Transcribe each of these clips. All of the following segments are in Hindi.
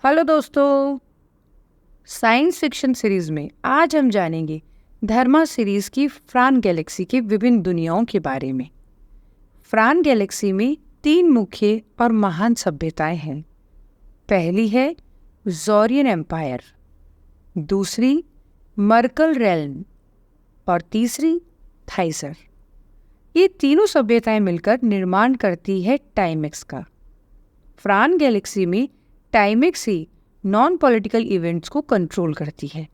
हेलो दोस्तों, साइंस फिक्शन सीरीज में आज हम जानेंगे धर्मा सीरीज की फ्रान गैलेक्सी की विभिन्न दुनियाओं के बारे में। फ्रान गैलेक्सी में 3 मुख्य और महान सभ्यताएं हैं। पहली है ज़ोरियन एम्पायर, दूसरी मर्कल रेल्म और तीसरी थाइजर। ये तीनों सभ्यताएं मिलकर निर्माण करती है टाइमेक्स का। फ्रान गैलेक्सी में टाइमेक्स ही नॉन पॉलिटिकल इवेंट्स को कंट्रोल करती है।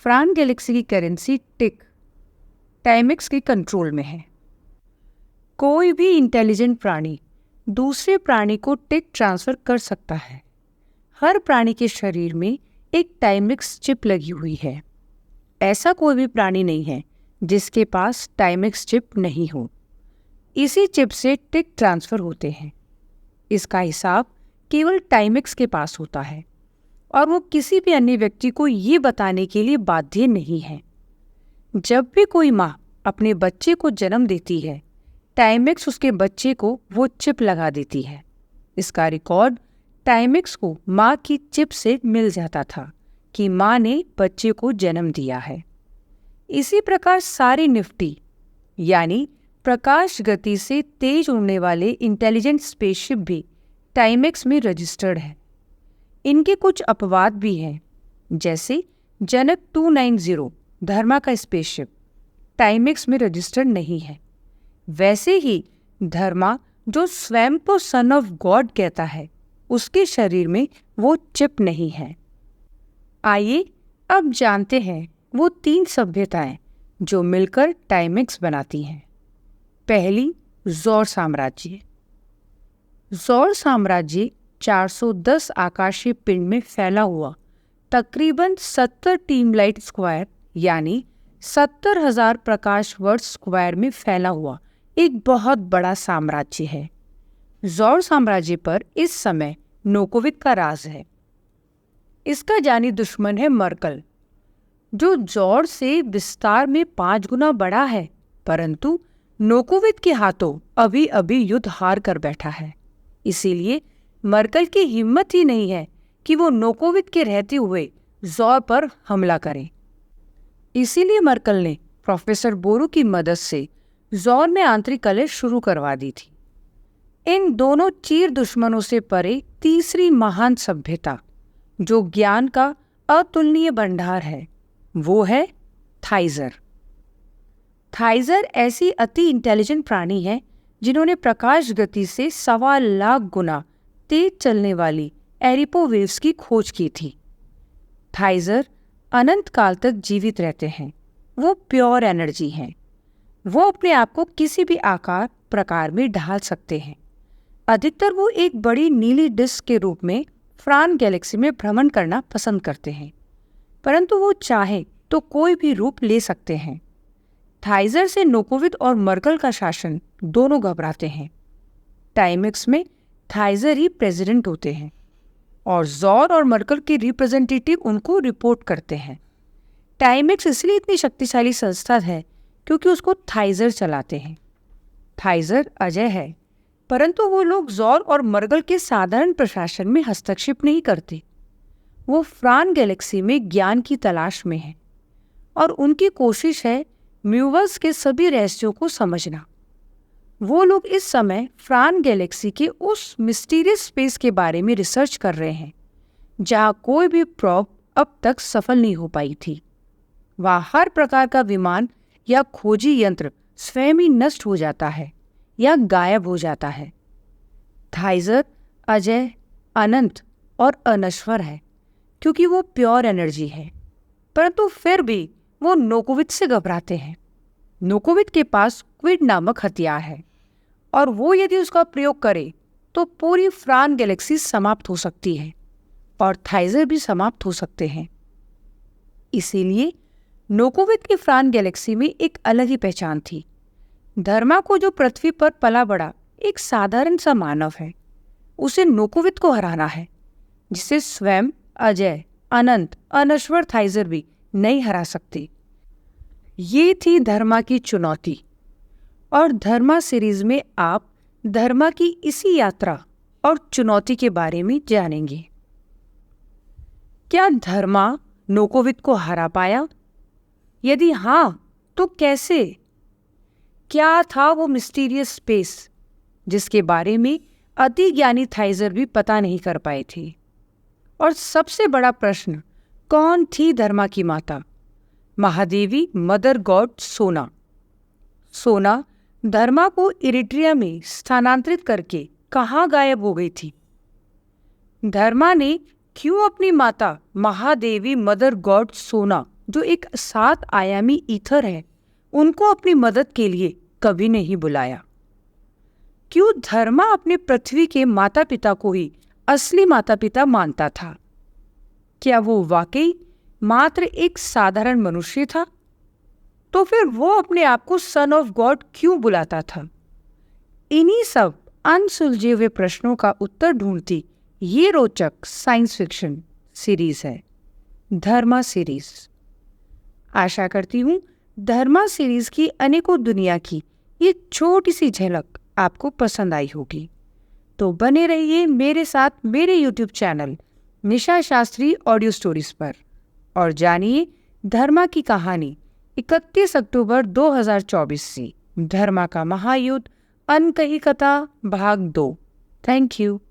फ्रान गैलेक्सी की करेंसी टिक टाइमेक्स के कंट्रोल में है। कोई भी इंटेलिजेंट प्राणी दूसरे प्राणी को टिक ट्रांसफर कर सकता है। हर प्राणी के शरीर में एक टाइमेक्स चिप लगी हुई है। ऐसा कोई भी प्राणी नहीं है जिसके पास टाइमेक्स चिप नहीं हो। इसी चिप से टिक ट्रांसफर होते हैं। इसका हिसाब केवल टाइमेक्स के पास होता है और वो किसी भी अन्य व्यक्ति को ये बताने के लिए बाध्य नहीं है। जब भी कोई माँ अपने बच्चे को जन्म देती है, टाइमेक्स उसके बच्चे को वो चिप लगा देती है। इसका रिकॉर्ड टाइमेक्स को माँ की चिप से मिल जाता था कि माँ ने बच्चे को जन्म दिया है। इसी प्रकार सारे निफ्टी यानी प्रकाश गति से तेज उड़ने वाले इंटेलिजेंट स्पेसशिप भी टाइमेक्स में रजिस्टर्ड है। इनके कुछ अपवाद भी हैं, जैसे जनक 290 धर्मा का स्पेसशिप टाइमेक्स में रजिस्टर्ड नहीं है। वैसे ही धर्मा, जो स्वयं को सन ऑफ गॉड कहता है, उसके शरीर में वो चिप नहीं है। आइए अब जानते हैं वो 3 सभ्यताएं जो मिलकर टाइमेक्स बनाती हैं। पहली, ज़ोर साम्राज्य। ज़ोर साम्राज्य 410 आकाशीय पिंड में फैला हुआ तकरीबन 70 टीम लाइट स्क्वायर यानी 70,000 प्रकाश वर्ष स्क्वायर में फैला हुआ एक बहुत बड़ा साम्राज्य है। ज़ोर साम्राज्य पर इस समय नोकोविद का राज है। इसका जानी दुश्मन है मर्कल, जो ज़ोर से विस्तार में 5 गुना बड़ा है, परंतु नोकोविद के हाथों अभी अभी युद्ध हार कर बैठा है। इसीलिए मर्कल की हिम्मत ही नहीं है कि वो नोकोविद के रहते हुए ज़ोर पर हमला करे। इसीलिए मर्कल ने प्रोफेसर बोरू की मदद से ज़ोर में आंतरिक कलह शुरू करवा दी थी। इन दोनों चीर दुश्मनों से परे तीसरी महान सभ्यता, जो ज्ञान का अतुलनीय भंडार है, वो है थाइजर। थाइजर ऐसी अति इंटेलिजेंट प्राणी है जिन्होंने प्रकाश गति से 1.25 लाख गुना तेज चलने वाली एरिपो वेव्स की खोज की थी। थाइजर अनंत काल तक जीवित रहते हैं। वो प्योर एनर्जी हैं। वो अपने आप को किसी भी आकार प्रकार में ढाल सकते हैं। अधिकतर वो एक बड़ी नीली डिस्क के रूप में फ्रान गैलेक्सी में भ्रमण करना पसंद करते हैं, परंतु वो चाहे तो कोई भी रूप ले सकते हैं। थाइजर से नोकोविद और मर्कल का शासन दोनों घबराते हैं। टाइमेक्स में थाइजर ही प्रेसिडेंट होते हैं और ज़ोर और मर्कल के रिप्रेजेंटेटिव उनको रिपोर्ट करते हैं। टाइमेक्स इसलिए इतनी शक्तिशाली संस्था है क्योंकि उसको थाइजर चलाते हैं। थाइजर अजय है, परंतु वो लोग ज़ोर और मर्कल के साधारण प्रशासन में हस्तक्षेप नहीं करते। वो फ्रान गैलेक्सी में ज्ञान की तलाश में हैं और उनकी कोशिश है म्यूवर्स के सभी रहस्यों को समझना। वो लोग इस समय फ्रान गैलेक्सी के उस मिस्टीरियस स्पेस के बारे में रिसर्च कर रहे हैं जहाँ कोई भी प्रोब अब तक सफल नहीं हो पाई थी। वहाँ हर प्रकार का विमान या खोजी यंत्र स्वयं ही नष्ट हो जाता है या गायब हो जाता है। थाइजर अजय, अनंत और अनश्वर है क्योंकि वो प्योर एनर्जी है, परंतु फिर भी वो नोकोविद से घबराते हैं। नोकोविद के पास क्विड नामक हथियार है और वो यदि उसका प्रयोग करे तो पूरी फ्रान गैलेक्सी समाप्त हो सकती है और थाइजर भी समाप्त हो सकते हैं। इसीलिए नोकोविद की फ्रान गैलेक्सी में एक अलग ही पहचान थी। धर्मा को, जो पृथ्वी पर पला बड़ा एक साधारण सा मानव है, उसे नोकोविद को हराना है, जिसे स्वयं अजय, अनंत, अनश्वर थाइजर भी नहीं हरा सकते। ये थी धर्मा की चुनौती और धर्मा सीरीज में आप धर्मा की इसी यात्रा और चुनौती के बारे में जानेंगे। क्या धर्मा नोकोविक को हरा पाया? यदि हाँ, तो कैसे? क्या था वो मिस्टीरियस स्पेस जिसके बारे में अति ज्ञानी थाइजर भी पता नहीं कर पाए थे? और सबसे बड़ा प्रश्न, कौन थी धर्मा की माता? महादेवी मदर गॉड सोना। सोना धर्मा को इरिट्रिया में स्थानांतरित करके कहाँ गायब हो गई थी? धर्मा ने क्यों अपनी माता महादेवी मदर गॉड सोना, जो एक 7 आयामी ईथर है, उनको अपनी मदद के लिए कभी नहीं बुलाया? क्यों धर्मा अपने पृथ्वी के माता पिता को ही असली माता पिता मानता था? क्या वो वाकई मात्र एक साधारण मनुष्य था? तो फिर वो अपने आप को सन ऑफ गॉड क्यों बुलाता था? इन्हीं सब अनसुलझे हुए प्रश्नों का उत्तर ढूंढती ये रोचक साइंस फिक्शन सीरीज है धर्मा सीरीज। आशा करती हूँ धर्मा सीरीज की अनेकों दुनिया की ये छोटी सी झलक आपको पसंद आई होगी। तो बने रहिए मेरे साथ मेरे YouTube चैनल निशा शास्त्री ऑडियो स्टोरीज पर और जानिए धर्मा की कहानी 31 अक्टूबर 2024 से, धर्मा का महायुद्ध अनकही कथा भाग 2। Thank you.